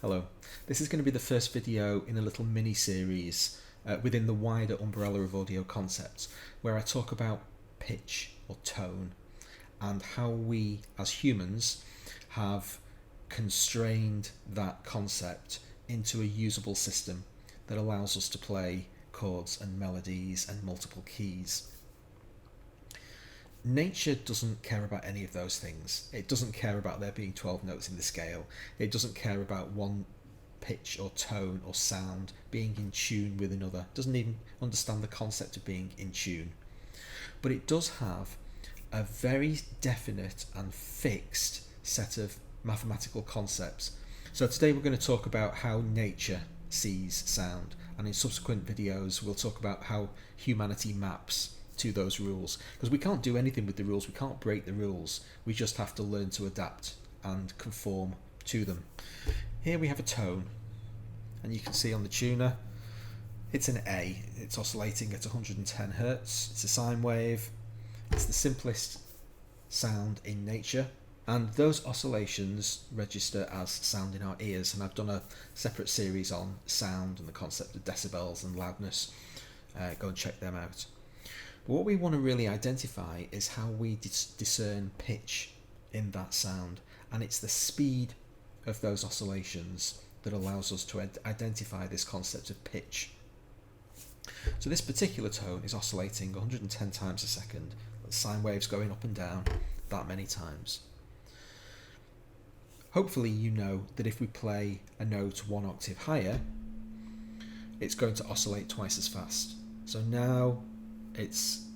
Hello. This is going to be the first video in a little mini-series within the wider umbrella of audio concepts, where I talk about pitch or tone and how we as humans have constrained that concept into a usable system that allows us to play chords and melodies and multiple keys. Nature doesn't care about any of those things. It doesn't care about there being 12 notes in the scale. It doesn't care about one pitch or tone or sound being in tune with another. It doesn't even understand the concept of being in tune. But it does have a very definite and fixed set of mathematical concepts. So today we're going to talk about how nature sees sound, and in subsequent videos we'll talk about how humanity maps to those rules, because we can't do anything with the rules, we can't break the rules, we just have to learn to adapt and conform to them. Here we have a tone, and you can see on the tuner it's an A. It's oscillating at 110 Hz. It's a sine wave. It's the simplest sound in nature, and those oscillations register as sound in our ears, and I've done a separate series on sound and the concept of decibels and loudness. Go and check them out. But what we want to really identify is how we discern pitch in that sound, and it's the speed of those oscillations that allows us to identify this concept of pitch. So this particular tone is oscillating 110 times a second, the sine waves going up and down that many times. Hopefully you know that if we play a note one octave higher, it's going to oscillate twice as fast. So now it's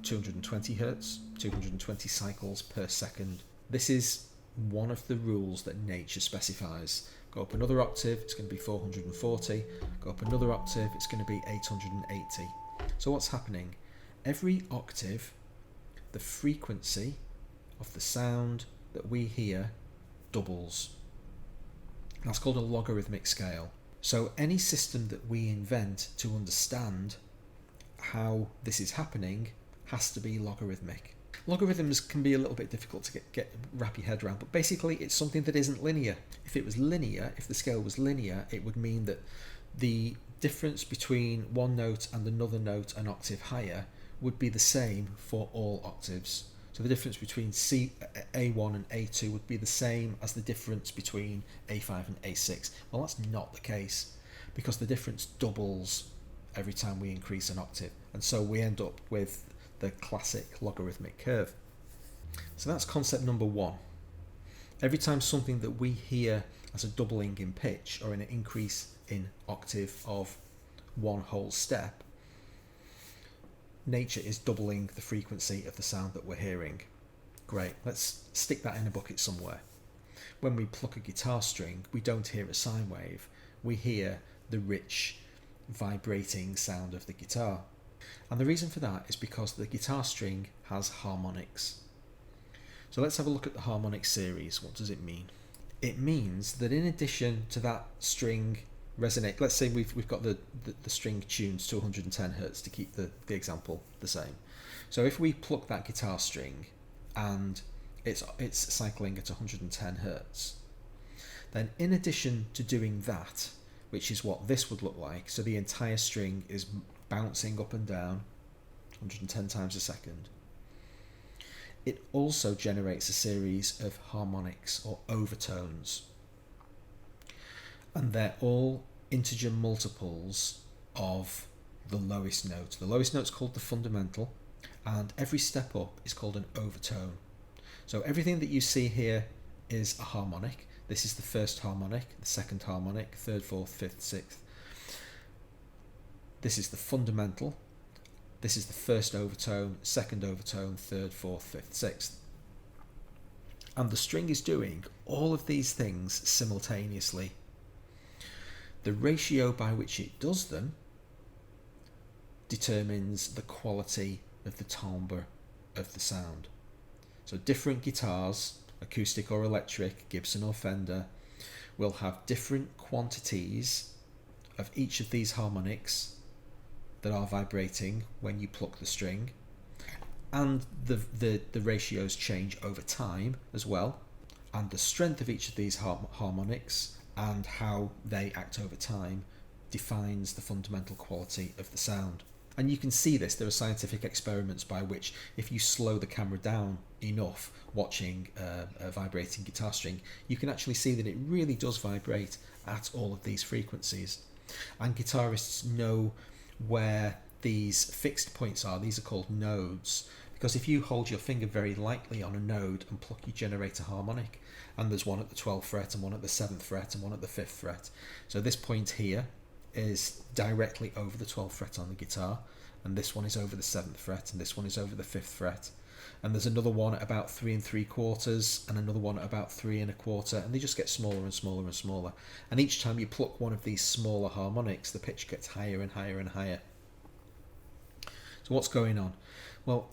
220 Hz, 220 cycles per second. This is one of the rules that nature specifies. Go up another octave, it's going to be 440. Go up another octave, it's going to be 880. So what's happening? Every octave, the frequency of the sound that we hear doubles. That's called a logarithmic scale. So any system that we invent to understand how this is happening has to be logarithmic. Logarithms can be a little bit difficult to wrap your head around, but basically it's something that isn't linear. If it was linear, if the scale was linear, it would mean that the difference between one note and another note an octave higher would be the same for all octaves. So the difference between A1 and A2 would be the same as the difference between A5 and A6. Well, that's not the case, because the difference doubles every time we increase an octave, and so we end up with the classic logarithmic curve. So that's concept number one. Every time something that we hear as a doubling in pitch or an increase in octave of one whole step, nature is doubling the frequency of the sound that we're hearing. Great, let's stick that in a bucket somewhere. When we pluck a guitar string, we don't hear a sine wave, we hear the rich vibrating sound of the guitar. And the reason for that is because the guitar string has harmonics. So let's have a look at the harmonic series. What does it mean? It means that in addition to that string resonate, let's say we've got the string tuned to 110 Hz to keep the example the same. So if we pluck that guitar string and it's cycling at 110 Hz, then in addition to doing that, which is what this would look like, so the entire string is bouncing up and down 110 times a second, it also generates a series of harmonics or overtones, and they're all integer multiples of the lowest note. The lowest note is called the fundamental, and every step up is called an overtone. So everything that you see here is a harmonic. This is the first harmonic, the second harmonic, third, fourth, fifth, sixth. This is the fundamental. This is the first overtone, second overtone, third, fourth, fifth, sixth. And the string is doing all of these things simultaneously. The ratio by which it does them determines the quality of the timbre of the sound. So different guitars, acoustic or electric, Gibson or Fender, will have different quantities of each of these harmonics that are vibrating when you pluck the string, and the ratios change over time as well, and the strength of each of these harmonics and how they act over time defines the fundamental quality of the sound. And you can see this, there are scientific experiments by which if you slow the camera down enough watching a vibrating guitar string, you can actually see that it really does vibrate at all of these frequencies. And guitarists know where these fixed points are. These are called nodes, because if you hold your finger very lightly on a node and pluck, you generate a harmonic, and there's one at the 12th fret and one at the 7th fret and one at the 5th fret. So this point here is directly over the 12th fret on the guitar, and this one is over the 7th fret, and this one is over the 5th fret, and there's another one at about 3 3/4 and another one at about 3 1/4, and they just get smaller and smaller and smaller, and each time you pluck one of these smaller harmonics, the pitch gets higher and higher and higher. So what's going on? Well,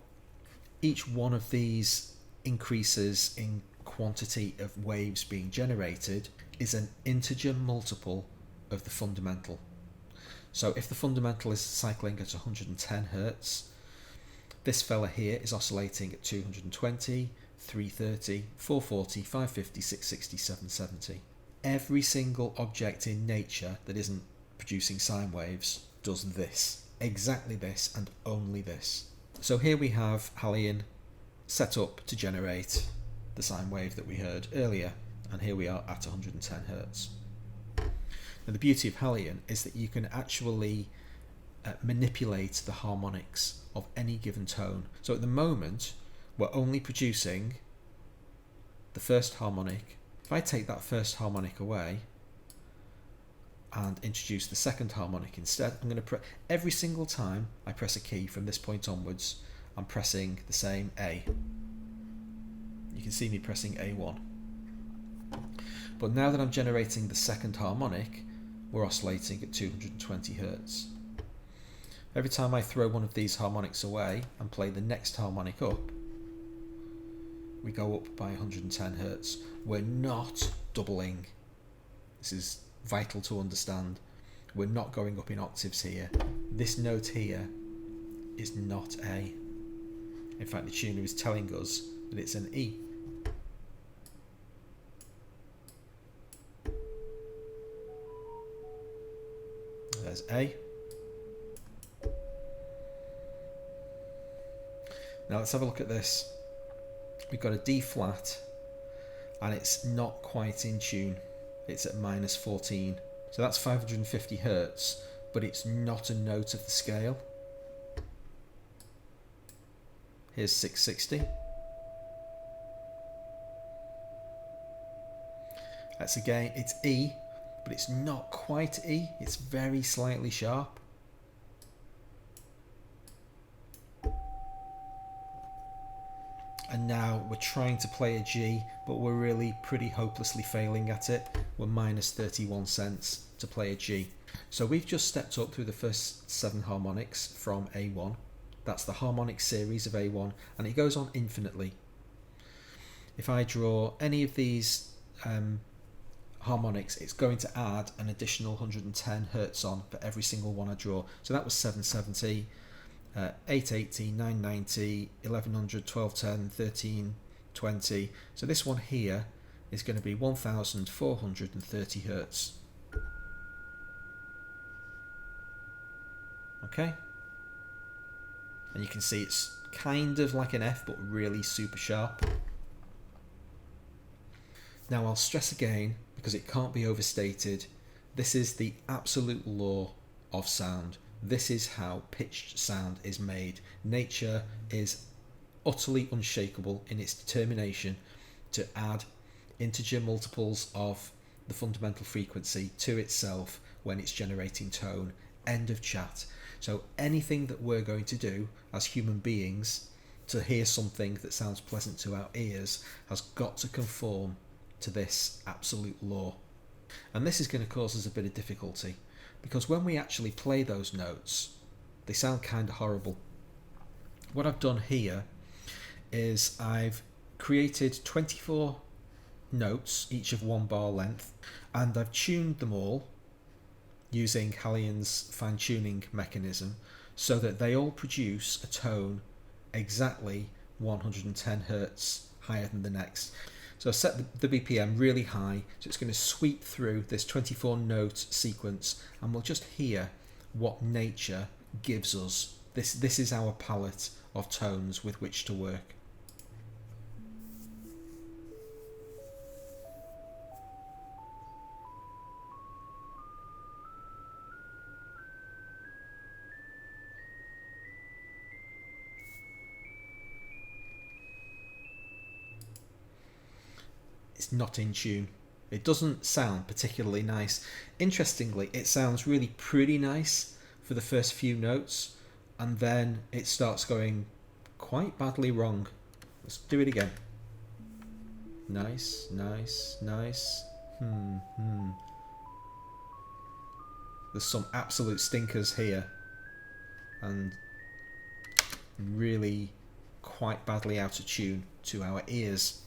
each one of these increases in quantity of waves being generated is an integer multiple of the fundamental. So if the fundamental is cycling at 110 Hertz, this fella here is oscillating at 220, 330, 440, 550, 660, 770. Every single object in nature that isn't producing sine waves does this, exactly this, and only this. So here we have Hallion set up to generate the sine wave that we heard earlier, and here we are at 110 Hertz. Now the beauty of Hallion is that you can actually manipulate the harmonics of any given tone. So at the moment we're only producing the first harmonic. If I take that first harmonic away and introduce the second harmonic instead, I'm going to press every single time I press a key from this point onwards, I'm pressing the same A. You can see me pressing A1. But now that I'm generating the second harmonic, we're oscillating at 220 Hertz. Every time I throw one of these harmonics away and play the next harmonic up, we go up by 110 Hertz. We're not doubling. This is vital to understand. We're not going up in octaves here. This note here is not A. In fact, the tuner is telling us that it's an E. There's A. Now let's have a look at this. We've got a D flat and it's not quite in tune. It's at -14. So that's 550 Hertz, but it's not a note of the scale. Here's 660. That's again, it's E, but it's not quite E. It's very slightly sharp. And now we're trying to play a G, but we're really pretty hopelessly failing at it. We're -31 cents to play a G. So we've just stepped up through the first 7 harmonics from A1. That's the harmonic series of A1, and it goes on infinitely. If I draw any of these harmonics, it's going to add an additional 110 Hertz on for every single one I draw. So that was 770. 880, 990, 1100, 1210, 1320. So this one here is going to be 1430 Hertz. Okay? And you can see it's kind of like an F, but really super sharp. Now I'll stress again, because it can't be overstated, this is the absolute law of sound. This is how pitched sound is made. Nature is utterly unshakable in its determination to add integer multiples of the fundamental frequency to itself when it's generating tone. End of chat. So anything that we're going to do as human beings to hear something that sounds pleasant to our ears has got to conform to this absolute law. And this is going to cause us a bit of difficulty, because when we actually play those notes, they sound kind of horrible. What I've done here is I've created 24 notes, each of 1 bar length, and I've tuned them all using Hallion's fine-tuning mechanism so that they all produce a tone exactly 110 Hertz higher than the next. So set the BPM really high, so it's going to sweep through this 24 note sequence, and we'll just hear what nature gives us. This is our palette of tones with which to work. It's not in tune. It doesn't sound particularly nice. Interestingly, it sounds really pretty nice for the first few notes, and then it starts going quite badly wrong. Let's do it again. Nice, nice, nice. There's some absolute stinkers here, and really quite badly out of tune to our ears.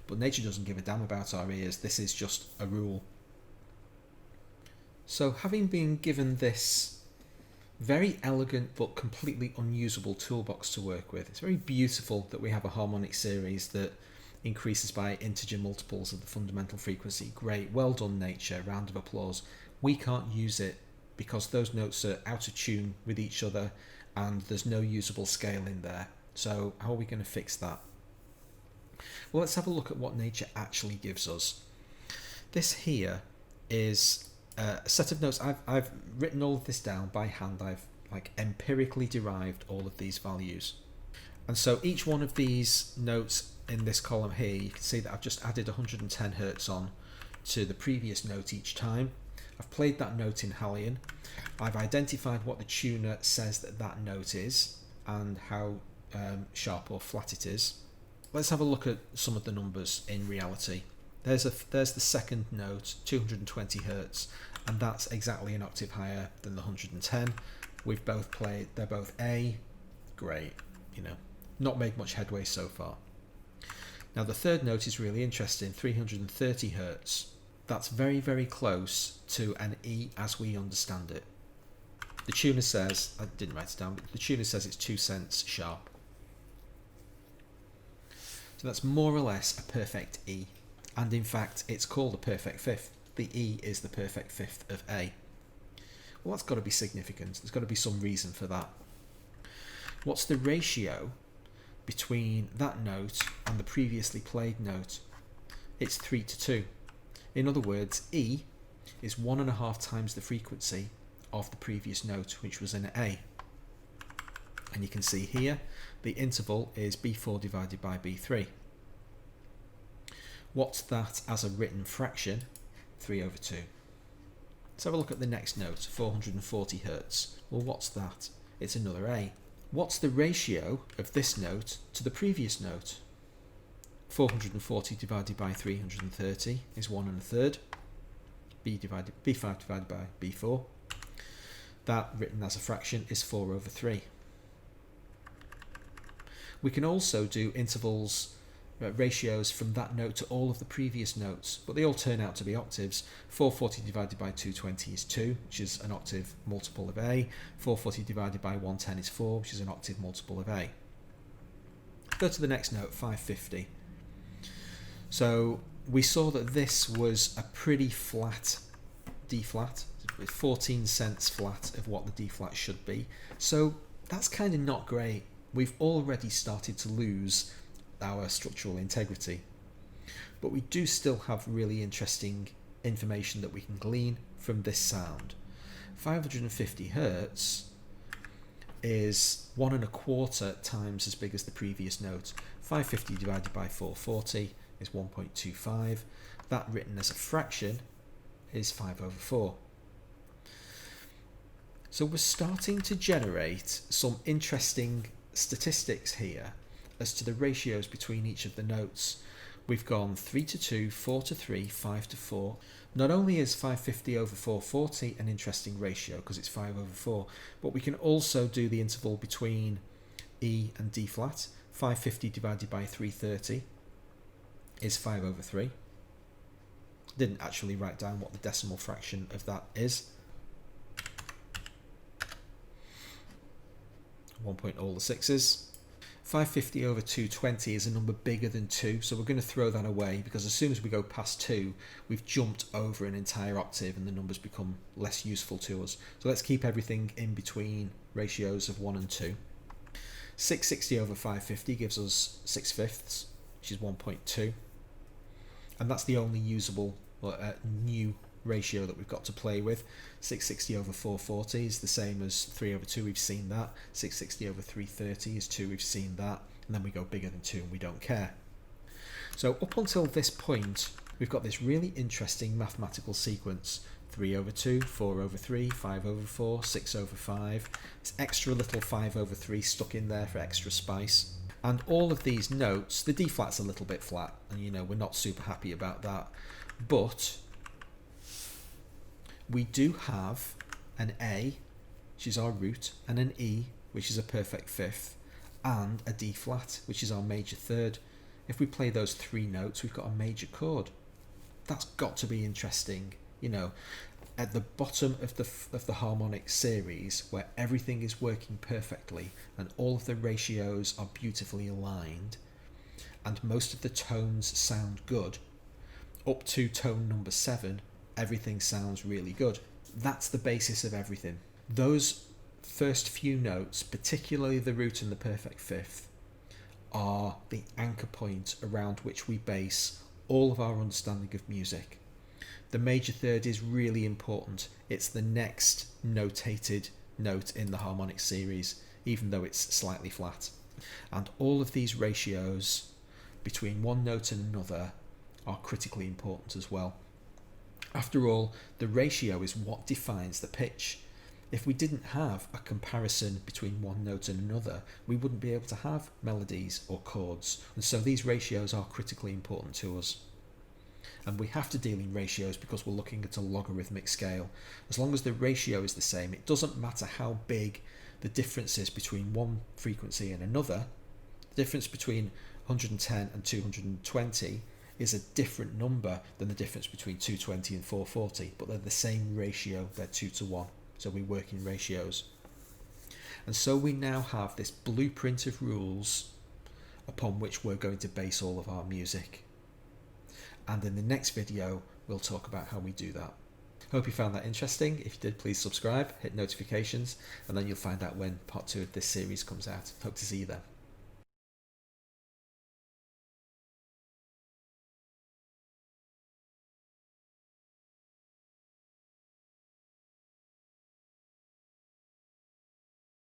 But nature doesn't give a damn about our ears. This is just a rule. So having been given this very elegant but completely unusable toolbox to work with, it's very beautiful that we have a harmonic series that increases by integer multiples of the fundamental frequency. Great, well done nature, round of applause. We can't use it because those notes are out of tune with each other and there's no usable scale in there. So how are we going to fix that? Well, let's have a look at what nature actually gives us. This here is a set of notes. I've written all of this down by hand. I've empirically derived all of these values. And so each one of these notes in this column here, you can see that I've just added 110 Hertz on to the previous note each time. I've played that note in Hallian. I've identified what the tuner says that note is and how sharp or flat it is. Let's have a look at some of the numbers in reality. There's the second note, 220 Hertz, and that's exactly an octave higher than the 110. We've both played, they're both A, great, not made much headway so far. Now the third note is really interesting, 330 Hertz. That's very, very close to an E as we understand it. The tuner says, I didn't write it down, but the tuner says it's 2 cents sharp. So that's more or less a perfect E. And in fact, it's called a perfect fifth. The E is the perfect fifth of A. Well, that's got to be significant. There's got to be some reason for that. What's the ratio between that note and the previously played note? It's 3 to 2. In other words, E is 1.5 times the frequency of the previous note, which was an A. And you can see here, the interval is B4 divided by B3. What's that as a written fraction? 3 over 2. Let's have a look at the next note, 440 Hertz. Well, what's that? It's another A. What's the ratio of this note to the previous note? 440 divided by 330 is 1 1/3. B5 divided by B4. That, written as a fraction, is 4 over 3. We can also do intervals, ratios from that note to all of the previous notes, but they all turn out to be octaves. 440 divided by 220 is 2, which is an octave multiple of A. 440 divided by 110 is 4, which is an octave multiple of A. Go to the next note, 550. So we saw that this was a pretty flat D flat, with 14 cents flat of what the D flat should be. So that's kind of not great. We've already started to lose our structural integrity. But we do still have really interesting information that we can glean from this sound. 550 Hertz is 1 1/4 times as big as the previous note. 550 divided by 440 is 1.25. That, written as a fraction, is 5 over 4. So we're starting to generate some interesting statistics here as to the ratios between each of the notes. We've gone 3 to 2, 4 to 3, 5 to 4. Not only is 550 over 440 an interesting ratio because it's 5 over 4, but we can also do the interval between E and D flat. 550 divided by 330 is 5 over 3. Didn't actually write down what the decimal fraction of that is. 1 point all the 6's. 550 over 220 is a number bigger than 2, so we're going to throw that away, because as soon as we go past 2, we've jumped over an entire octave and the numbers become less useful to us. So let's keep everything in between ratios of 1 and 2. 660 over 550 gives us 6/5, which is 1.2. And that's the only usable new ratio that we've got to play with. 660 over 440 is the same as 3 over 2, we've seen that. 660 over 330 is 2, we've seen that. And then we go bigger than 2 and we don't care. So up until this point, we've got this really interesting mathematical sequence. 3 over 2, 4 over 3, 5 over 4, 6 over 5. This extra little 5 over 3 stuck in there for extra spice. And all of these notes, the D flat's a little bit flat, and we're not super happy about that. But we do have an A, which is our root, and an E, which is a perfect fifth, and a D flat, which is our major third. If we play those 3 notes, we've got a major chord. That's got to be interesting. At the bottom of the harmonic series, where everything is working perfectly and all of the ratios are beautifully aligned and most of the tones sound good, up to tone number 7, everything sounds really good. That's the basis of everything. Those first few notes, particularly the root and the perfect fifth, are the anchor point around which we base all of our understanding of music. The major third is really important. It's the next notated note in the harmonic series, even though it's slightly flat. And all of these ratios between one note and another are critically important as well. After all, the ratio is what defines the pitch. If we didn't have a comparison between one note and another, we wouldn't be able to have melodies or chords. And so these ratios are critically important to us. And we have to deal in ratios because we're looking at a logarithmic scale. As long as the ratio is the same, it doesn't matter how big the difference is between one frequency and another. The difference between 110 and 220 is a different number than the difference between 220 and 440, but they're the same ratio, they're 2 to 1, so we work in ratios. And so we now have this blueprint of rules upon which we're going to base all of our music. And in the next video, we'll talk about how we do that. Hope you found that interesting. If you did, please subscribe, hit notifications, and then you'll find out when part 2 of this series comes out. Hope to see you then.